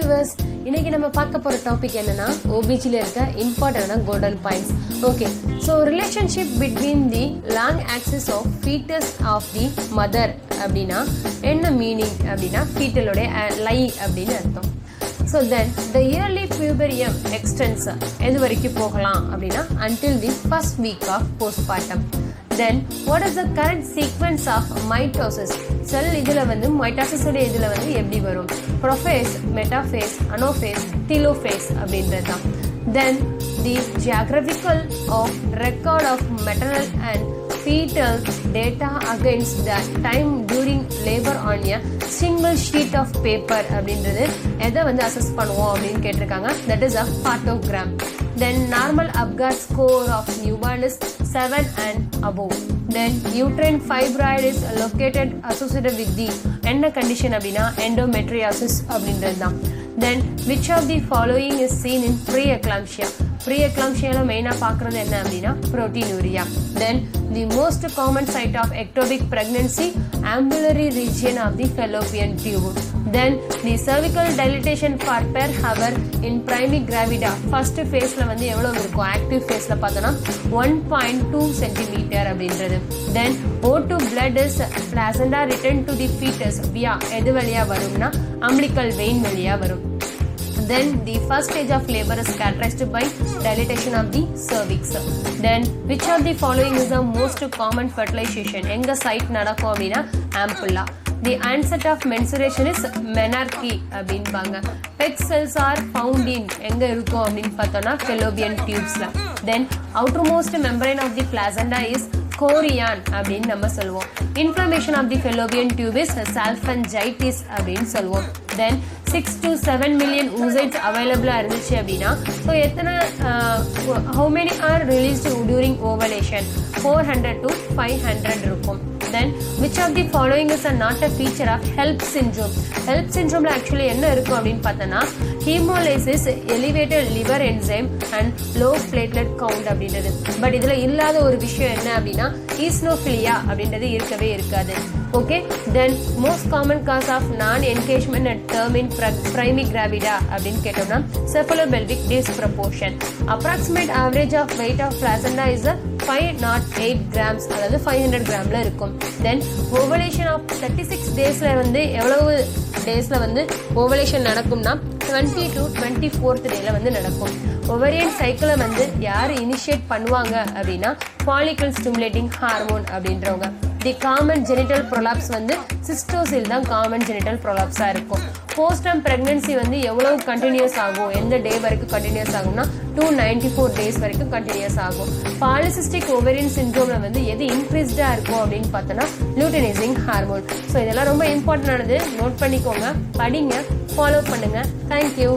viewers, இன்னைக்கு நம்ம பார்க்க போற டாபிக் என்னன்னா OBG ல இருக்க இம்பார்ட்டன்டான golden points. Okay, so relationship between the long axis of fetus of the mother அப்படினா என்ன மீனிங் அப்படினா fetal-ஓட லை அப்படினு அர்த்தம். So then the yearly pubertium extends எது வரைக்கும் போகலாம் அப்படினா until the first week of postpartum. Then what is the current sequence of mitosis? Cell இதுல வந்து mitosis ஓட இதுல வந்து எப்படி வரும்? Prophase, metaphase, anaphase, telophase அப்படின்றதுதான். Then the geographical of record of maternal and fetal data against the time during labor on a single sheet of paper அப்படின்றது எதை வந்து அசஸ் பண்ணுவோம் அப்படின்னு கேட்டிருக்காங்க. That is a photogram. Then normal Apgar score of newborn is 7 and above. Then uterine fibroid is located associated with the என்ன condition அப்படின்னா endometriosis அப்படின்றதுதான். Then which of the following is seen in pre-eclampsia? Pre-eclampsia மெயினா பார்க்கறது என்ன அப்படின்னா proteinuria. Then the most common site of ectopic pregnancy, ambulatory region of the fallopian tube. Then the cervical dilatation for per hour in primigravida first phaseல வந்து எவ்வளவு இருக்கும்? active phaseல பார்த்தோம்னா 1.2 cm அப்படின்றது. Then O2 blood is placenta return to the fetus via எது வழியா வரும்னா umbilical vein வழியா வரும். Then the first stage of labor is characterized by dilatation of the cervix. Then which of the following is the most common fertilization? எங்க site நடக்கும் அப்படின்னா ampulla. The onset of menstruation is menarche அப்படின்பாங்க. PEG cells are found in எங்க இருக்கும் அப்படின்னு பார்த்தோம்னா fallopian tubesல. Then outermost membrane of the placenta is chorion அப்படின்னு நம்ம சொல்லுவோம். Inflammation of the fallopian tube is salpingitis அப்படின்னு சொல்லுவோம். Then 6 to 7 million oocytes available இருந்துச்சு அப்படின்னா so எத்தனை how many are released during ovulation? 400 to 500 இருக்கும். Then which of the following is not a feature of HELLP syndrome? HELLP syndromeல actually என்ன இருக்கும் அப்படின்னு பார்த்தனா hemolysis, elevated liver enzyme and low platelet count அப்படின்றது. But இதுல இல்லாத ஒரு விஷயம் என்ன அப்படின்னா eosinophilia அப்படின்றது இருக்கவே இருக்காது. Okay, then most common cause of non-engagement at term in primigravida அப்படின்னு கேட்டோம்னா cephalopelvic disproportion. Approximate average of weight of placenta is 508 grams அதாவது 500 gramல இருக்கும். Then ovulation of 36 daysல வந்து எவ்வளவு டேஸ்ல வந்து ovulation நடக்கும்னா 20 to 24th டேல வந்து நடக்கும். ovarian cycle வந்து யார் இனிஷியேட் பண்ணுவாங்க அப்படின்னா follicle stimulating hormone அப்படின்றவங்க. The common genital prolapse வந்து சிஸ்டோசில் தான் common genital prolapse இருக்கும். postpartum pregnancy வந்து எவ்வளவு கண்டினியூஸ் ஆகும்? எந்த டே வரைக்கும் கண்டினியூஸ் ஆகும்னா 294 டேஸ் வரைக்கும் கண்டினியூஸ் ஆகும். பாலிசிஸ்டிக் ஓவேரியன் சிண்ட்ரோம்ல வந்து எது இன்க்ரீஸ்டா இருக்கும் அப்படின்னு பார்த்தோம்னா லூட்டனைசிங் ஹார்மோன். ஸோ இதெல்லாம் ரொம்ப இம்பார்ட்டன்டானது, நோட் பண்ணிக்கோங்க, படிங்க, ஃபாலோ பண்ணுங்க. தேங்க்யூ.